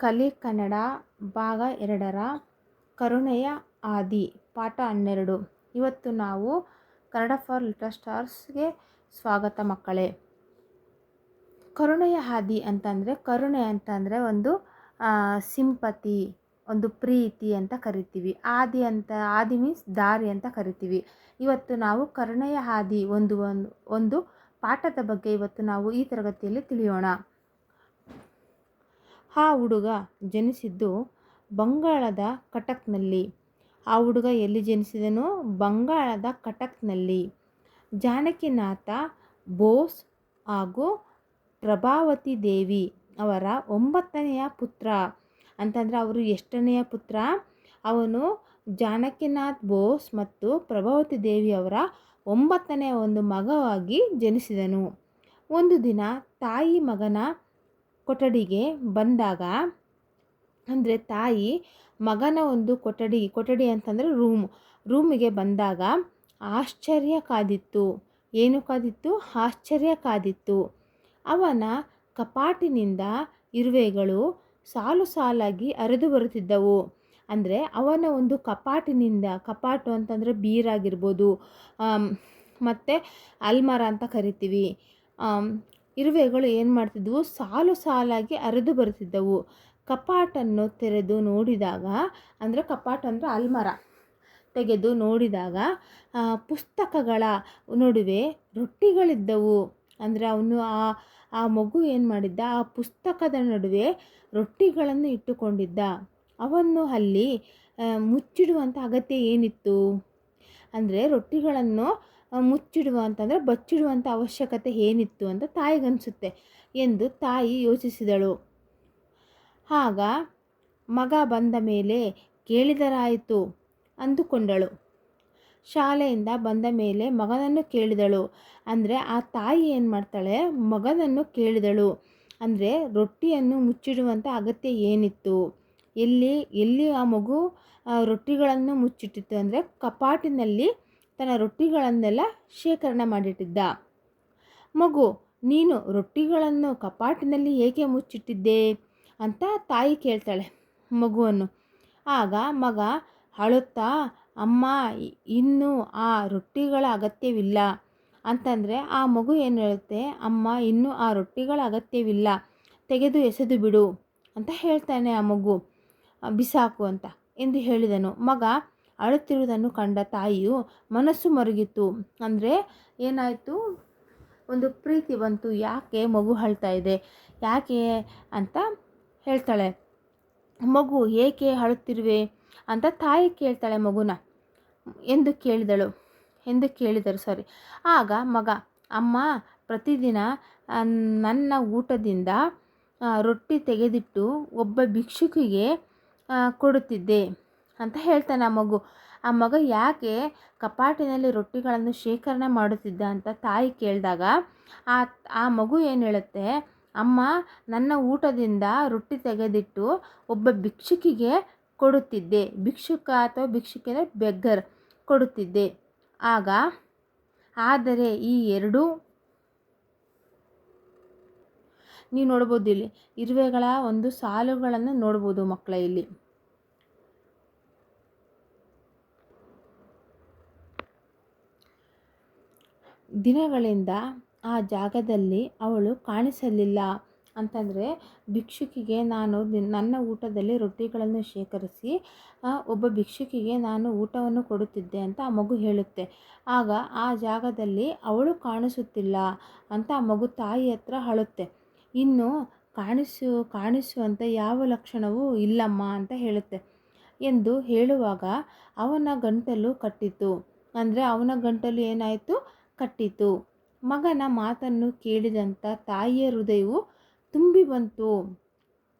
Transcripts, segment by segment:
ಕಲಿ ಕನ್ನಡ ಭಾಗ 2ರ ಕರುಣೆಯ ಆದಿ ಪಾಠ 12. ಇವತ್ತು ನಾವು ಕನ್ನಡ ಫಾರ್ ಲಿಟಲ್ ಸ್ಟಾರ್ಸ್ಗೆ ಸ್ವಾಗತ ಮಕ್ಕಳೇ. ಕರುಣೆಯ ಆದಿ ಅಂತಂದರೆ, ಕರುಣೆ ಅಂತಂದರೆ ಒಂದು ಸಿಂಪತಿ, ಒಂದು ಪ್ರೀತಿ ಅಂತ ಕರಿತೀವಿ. ಆದಿ ಮೀನ್ಸ್ ದಾರಿ ಅಂತ ಕರಿತೀವಿ. ಇವತ್ತು ನಾವು ಕರುಣೆಯ ಆದಿ ಒಂದು ಪಾಠದ ಬಗ್ಗೆ ಇವತ್ತು ನಾವು ಈ ತರಗತಿಯಲ್ಲಿ ತಿಳಿಯೋಣ. ಆ ಹುಡುಗ ಜನಿಸಿದ್ದು ಬಂಗಾಳದ ಕಟಕ್ನಲ್ಲಿ. ಆ ಹುಡುಗ ಎಲ್ಲಿ ಜನಿಸಿದನು? ಬಂಗಾಳದ ಕಟಕ್ನಲ್ಲಿ. ಜಾನಕಿನಾಥ ಬೋಸ್ ಹಾಗೂ ಪ್ರಭಾವತಿ ದೇವಿ ಅವರ 9ನೆಯ ಪುತ್ರ. ಅಂತಂದರೆ ಅವರು ಎಷ್ಟನೆಯ ಪುತ್ರ? ಅವನು ಜಾನಕಿನಾಥ್ ಬೋಸ್ ಮತ್ತು ಪ್ರಭಾವತಿ ದೇವಿ ಅವರ 9ನೆಯ ಒಂದು ಮಗವಾಗಿ ಜನಿಸಿದನು. ಒಂದು ದಿನ ತಾಯಿ ಮಗನ ಕೊಠಡಿಗೆ ಬಂದಾಗ, ಅಂದರೆ ತಾಯಿ ಮಗನ ಒಂದು ಕೊಠಡಿ ಅಂತಂದರೆ ರೂಮಿಗೆ ಬಂದಾಗ ಆಶ್ಚರ್ಯ ಕಾದಿತ್ತು. ಏನು ಕಾದಿತ್ತು? ಆಶ್ಚರ್ಯ ಕಾದಿತ್ತು. ಅವನ ಕಪಾಟಿನಿಂದ ಇರುವೆಗಳು ಸಾಲು ಸಾಲಾಗಿ ಹರಿದು ಬರುತ್ತಿದ್ದವು. ಅಂದರೆ ಅವನ ಒಂದು ಕಪಾಟು ಅಂತಂದರೆ ಬೀರಾಗಿರ್ಬೋದು, ಮತ್ತು ಅಲ್ಮರ ಅಂತ ಕರಿತೀವಿ. ಇರುವೆಗಳು ಏನು ಮಾಡ್ತಿದ್ವು? ಸಾಲು ಸಾಲಾಗಿ ಹರಿದು ಬರುತ್ತಿದ್ದವು. ಕಪಾಟನ್ನು ತೆರೆದು ನೋಡಿದಾಗ, ಅಂದರೆ ಕಪಾಟ ಅಂದರೆ ಅಲ್ಮರ ತೆಗೆದು ನೋಡಿದಾಗ ಪುಸ್ತಕಗಳ ನಡುವೆ ರೊಟ್ಟಿಗಳಿದ್ದವು. ಅಂದರೆ ಅವನು ಆ ಮಗು ಏನು ಮಾಡಿದ್ದ? ಆ ಪುಸ್ತಕದ ನಡುವೆ ರೊಟ್ಟಿಗಳನ್ನು ಇಟ್ಟುಕೊಂಡಿದ್ದ. ಅವನ್ನು ಅಲ್ಲಿ ಮುಚ್ಚಿಡುವಂಥ ಅಗತ್ಯ ಏನಿತ್ತು? ಅಂದರೆ ರೊಟ್ಟಿಗಳನ್ನು ಮುಚ್ಚಿಡುವಂತಂದರೆ ಬಚ್ಚಿಡುವಂಥ ಅವಶ್ಯಕತೆ ಏನಿತ್ತು ಅಂತ ತಾಯಿಗನ್ನಿಸುತ್ತೆ ಎಂದು ತಾಯಿ ಯೋಚಿಸಿದಳು. ಆಗ ಮಗ ಬಂದ ಮೇಲೆ ಕೇಳಿದರಾಯಿತು ಅಂದುಕೊಂಡಳು. ಶಾಲೆಯಿಂದ ಬಂದ ಮೇಲೆ ಮಗನನ್ನು ಕೇಳಿದಳು. ಅಂದರೆ ಆ ತಾಯಿ ಏನು ಮಾಡ್ತಾಳೆ? ಮಗನನ್ನು ಕೇಳಿದಳು. ಅಂದರೆ ರೊಟ್ಟಿಯನ್ನು ಮುಚ್ಚಿಡುವಂಥ ಅಗತ್ಯ ಏನಿತ್ತು? ಎಲ್ಲಿ ಆ ಮಗು ರೊಟ್ಟಿಗಳನ್ನು ಮುಚ್ಚಿಟ್ಟಿತ್ತು? ಅಂದರೆ ಕಪಾಟಿನಲ್ಲಿ ತನ್ನ ರೊಟ್ಟಿಗಳನ್ನೆಲ್ಲ ಶೇಖರಣೆ ಮಾಡಿಟ್ಟಿದ್ದ. ಮಗು, ನೀನು ರೊಟ್ಟಿಗಳನ್ನು ಕಪಾಟಿನಲ್ಲಿ ಏಕೆ ಮುಚ್ಚಿಟ್ಟಿದ್ದೆ ಅಂತ ತಾಯಿ ಕೇಳ್ತಾಳೆ ಮಗುವನ್ನು. ಆಗ ಮಗ ಅಳುತ್ತಾ, ಅಮ್ಮ, ಇನ್ನೂ ಆ ರೊಟ್ಟಿಗಳ ಅಗತ್ಯವಿಲ್ಲ ಅಂತಂದರೆ ಆ ಮಗು ಏನು ಹೇಳುತ್ತೆ? ಅಮ್ಮ, ಇನ್ನೂ ಆ ರೊಟ್ಟಿಗಳ ಅಗತ್ಯವಿಲ್ಲ, ತೆಗೆದು ಎಸೆದು ಬಿಡು ಅಂತ ಹೇಳ್ತಾನೆ ಆ ಮಗು. ಬಿಸಾಕು ಅಂತ ಎಂದು ಹೇಳಿದನು. ಮಗ ಅಳುತ್ತಿರುವುದನ್ನು ಕಂಡ ತಾಯಿಯು ಮನಸ್ಸು ಮರುಗಿತು. ಅಂದರೆ ಏನಾಯಿತು? ಒಂದು ಪ್ರೀತಿ ಬಂತು. ಯಾಕೆ ಮಗು ಅಳ್ತಾ ಇದೆ, ಯಾಕೆ ಅಂತ ಹೇಳ್ತಾಳೆ. ಮಗು, ಏಕೆ ಅಳುತ್ತಿರುವೆ ಅಂತ ತಾಯಿ ಕೇಳ್ತಾಳೆ ಮಗುನ ಎಂದು ಕೇಳಿದರು. ಆಗ ಮಗ, ಅಮ್ಮ, ಪ್ರತಿದಿನ ನನ್ನ ಊಟದಿಂದ ರೊಟ್ಟಿ ತೆಗೆದಿಟ್ಟು ಒಬ್ಬ ಭಿಕ್ಷುಕಿಗೆ ಕೊಡುತ್ತಿದ್ದೆ ಅಂತ ಹೇಳ್ತಾನೆ ಆ ಮಗ ಯಾಕೆ ಕಪಾಟಿನಲ್ಲಿ ರೊಟ್ಟಿಗಳನ್ನು ಶೇಖರಣೆ ಮಾಡುತ್ತಿದ್ದ ಅಂತ ತಾಯಿ ಕೇಳಿದಾಗ ಆ ಮಗು ಏನು ಹೇಳುತ್ತೆ? ಅಮ್ಮ, ನನ್ನ ಊಟದಿಂದ ರೊಟ್ಟಿ ತೆಗೆದಿಟ್ಟು ಒಬ್ಬ ಭಿಕ್ಷುಕಿಗೆ ಕೊಡುತ್ತಿದ್ದೆ. ಭಿಕ್ಷುಕ ಅಥವಾ ಭಿಕ್ಷುಕಿ ಅಂದರೆ ಬೆಗ್ಗರ್, ಕೊಡುತ್ತಿದ್ದೆ. ಆದರೆ ಈ ಎರಡೂ ನೀವು ನೋಡ್ಬೋದು. ಇಲ್ಲಿ ಇರುವೆಗಳ ಒಂದು ಸಾಲುಗಳನ್ನು ನೋಡ್ಬೋದು ಮಕ್ಕಳ. ಇಲ್ಲಿ ದಿನಗಳಿಂದ ಆ ಜಾಗದಲ್ಲಿ ಅವಳು ಕಾಣಿಸಲಿಲ್ಲ. ಅಂತಂದರೆ ಭಿಕ್ಷುಕಿಗೆ ನಾನು ನನ್ನ ಊಟದಲ್ಲಿ ರೊಟ್ಟಿಗಳನ್ನು ಶೇಖರಿಸಿ ಒಬ್ಬ ಭಿಕ್ಷುಕಿಗೆ ನಾನು ಊಟವನ್ನು ಕೊಡುತ್ತಿದ್ದೆ ಅಂತ ಆ ಮಗು ಹೇಳುತ್ತೆ. ಆಗ ಆ ಜಾಗದಲ್ಲಿ ಅವಳು ಕಾಣಿಸುತ್ತಿಲ್ಲ ಅಂತ ಆ ಮಗು ತಾಯಿ ಹತ್ರ ಅಳುತ್ತೆ. ಇನ್ನು ಕಾಣಿಸುವಂಥ ಯಾವ ಲಕ್ಷಣವೂ ಇಲ್ಲಮ್ಮ ಅಂತ ಹೇಳುತ್ತೆ. ಎಂದು ಹೇಳುವಾಗ ಅವನ ಗಂಟಲು ಕಟ್ಟಿತು. ಅಂದರೆ ಅವನ ಗಂಟಲು ಏನಾಯಿತು? ಕಟ್ಟಿತು. ಮಗನ ಮಾತನ್ನು ಕೇಳಿದಂಥ ತಾಯಿಯ ಹೃದಯವು ತುಂಬಿ ಬಂತು.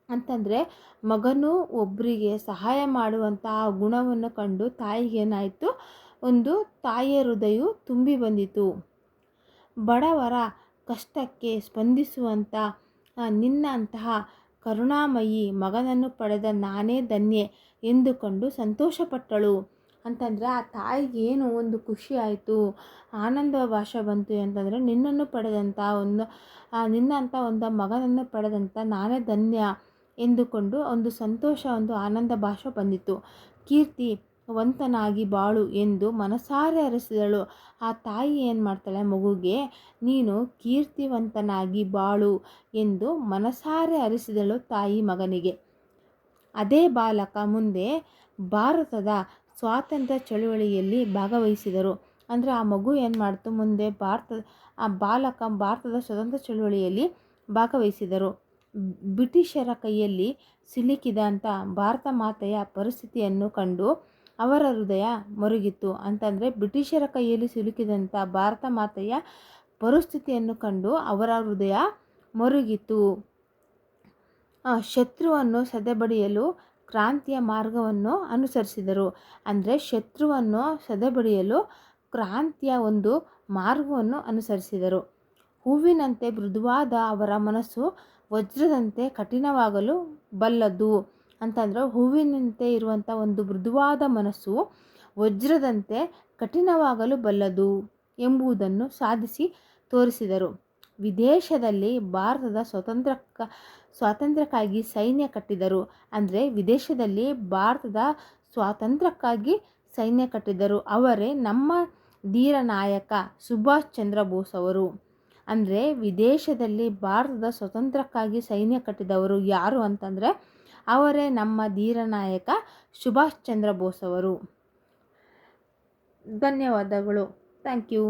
ಅಂತಂದರೆ ಮಗನು ಒಬ್ಬರಿಗೆ ಸಹಾಯ ಮಾಡುವಂಥ ಆ ಗುಣವನ್ನು ಕಂಡು ತಾಯಿಗೇನಾಯಿತು? ಒಂದು ತಾಯಿಯ ಹೃದಯವು ತುಂಬಿ ಬಂದಿತು. ಬಡವರ ಕಷ್ಟಕ್ಕೆ ಸ್ಪಂದಿಸುವಂಥ ನಿನ್ನಂತಹ ಕರುಣಾಮಯಿ ಮಗನನ್ನು ಪಡೆದ ನಾನೇ ಧನ್ಯೆ ಎಂದುಕೊಂಡು ಸಂತೋಷಪಟ್ಟಳು. ಅಂತಂದರೆ ಆ ತಾಯಿಗೆ ಏನು ಒಂದು ಖುಷಿ ಆಯಿತು, ಆನಂದ ಭಾಷೆ ಬಂತು ಅಂತಂದರೆ, ನಿನ್ನನ್ನು ಪಡೆದಂಥ ನಿನ್ನಂಥ ಒಂದು ಮಗನನ್ನು ಪಡೆದಂಥ ನಾನೇ ಧನ್ಯ ಎಂದುಕೊಂಡು ಒಂದು ಸಂತೋಷ, ಒಂದು ಆನಂದ ಭಾಷ ಬಂದಿತು. ಕೀರ್ತಿವಂತನಾಗಿ ಬಾಳು ಎಂದು ಮನಸಾರೆ ಹರಸಿದಳು. ಆ ತಾಯಿ ಏನು ಮಾಡ್ತಾಳೆ, ಮಗುಗೆ ನೀನು ಕೀರ್ತಿವಂತನಾಗಿ ಬಾಳು ಎಂದು ಮನಸಾರೆ ಹರಿಸಿದಳು ತಾಯಿ ಮಗನಿಗೆ. ಅದೇ ಬಾಲಕ ಮುಂದೆ ಭಾರತದ ಸ್ವಾತಂತ್ರ್ಯ ಚಳುವಳಿಯಲ್ಲಿ ಭಾಗವಹಿಸಿದರು. ಅಂದರೆ ಆ ಮಗು ಏನು ಮಾಡ್ತು, ಮುಂದೆ ಭಾರತದ ಸ್ವತಂತ್ರ ಚಳುವಳಿಯಲ್ಲಿ ಭಾಗವಹಿಸಿದರು. ಬ್ರಿಟಿಷರ ಕೈಯಲ್ಲಿ ಸಿಲುಕಿದಂಥ ಭಾರತ ಮಾತೆಯ ಪರಿಸ್ಥಿತಿಯನ್ನು ಕಂಡು ಅವರ ಹೃದಯ ಮರುಗಿತು. ಅಂತಂದರೆ ಬ್ರಿಟಿಷರ ಕೈಯಲ್ಲಿ ಸಿಲುಕಿದಂಥ ಭಾರತ ಮಾತೆಯ ಪರಿಸ್ಥಿತಿಯನ್ನು ಕಂಡು ಅವರ ಹೃದಯ ಮರುಗಿತು. ಶತ್ರುವನ್ನು ಸದೆಬಡಿಯಲು ಕ್ರಾಂತಿಯ ಮಾರ್ಗವನ್ನು ಅನುಸರಿಸಿದರು. ಅಂದರೆ ಶತ್ರುವನ್ನು ಸದೆಬಡಿಯಲು ಕ್ರಾಂತಿಯ ಒಂದು ಮಾರ್ಗವನ್ನು ಅನುಸರಿಸಿದರು. ಹೂವಿನಂತೆ ಮೃದುವಾದ ಅವರ ಮನಸ್ಸು ವಜ್ರದಂತೆ ಕಠಿಣವಾಗಲು ಬಲ್ಲದು. ಅಂತಂದರೆ ಹೂವಿನಂತೆ ಇರುವಂಥ ಒಂದು ಮೃದುವಾದ ಮನಸ್ಸು ವಜ್ರದಂತೆ ಕಠಿಣವಾಗಲು ಬಲ್ಲದು ಎಂಬುದನ್ನು ಸಾಧಿಸಿ ತೋರಿಸಿದರು. ವಿದೇಶದಲ್ಲಿ ಭಾರತದ ಸ್ವಾತಂತ್ರ್ಯಕ್ಕಾಗಿ ಸೈನ್ಯ ಕಟ್ಟಿದರು. ಅಂದರೆ ವಿದೇಶದಲ್ಲಿ ಭಾರತದ ಸ್ವಾತಂತ್ರ್ಯಕ್ಕಾಗಿ ಸೈನ್ಯ ಕಟ್ಟಿದರು. ಅವರೇ ನಮ್ಮ ಧೀರ ನಾಯಕ ಸುಭಾಷ್ ಚಂದ್ರ ಬೋಸ್ ಅವರು. ಅಂದರೆ ವಿದೇಶದಲ್ಲಿ ಭಾರತದ ಸ್ವಾತಂತ್ರ್ಯಕ್ಕಾಗಿ ಸೈನ್ಯ ಕಟ್ಟಿದವರು ಯಾರು ಅಂತಂದರೆ ಅವರೇ ನಮ್ಮ ಧೀರ ನಾಯಕ ಸುಭಾಷ್ ಚಂದ್ರ ಬೋಸ್ ಅವರು. ಧನ್ಯವಾದಗಳು. Thank you.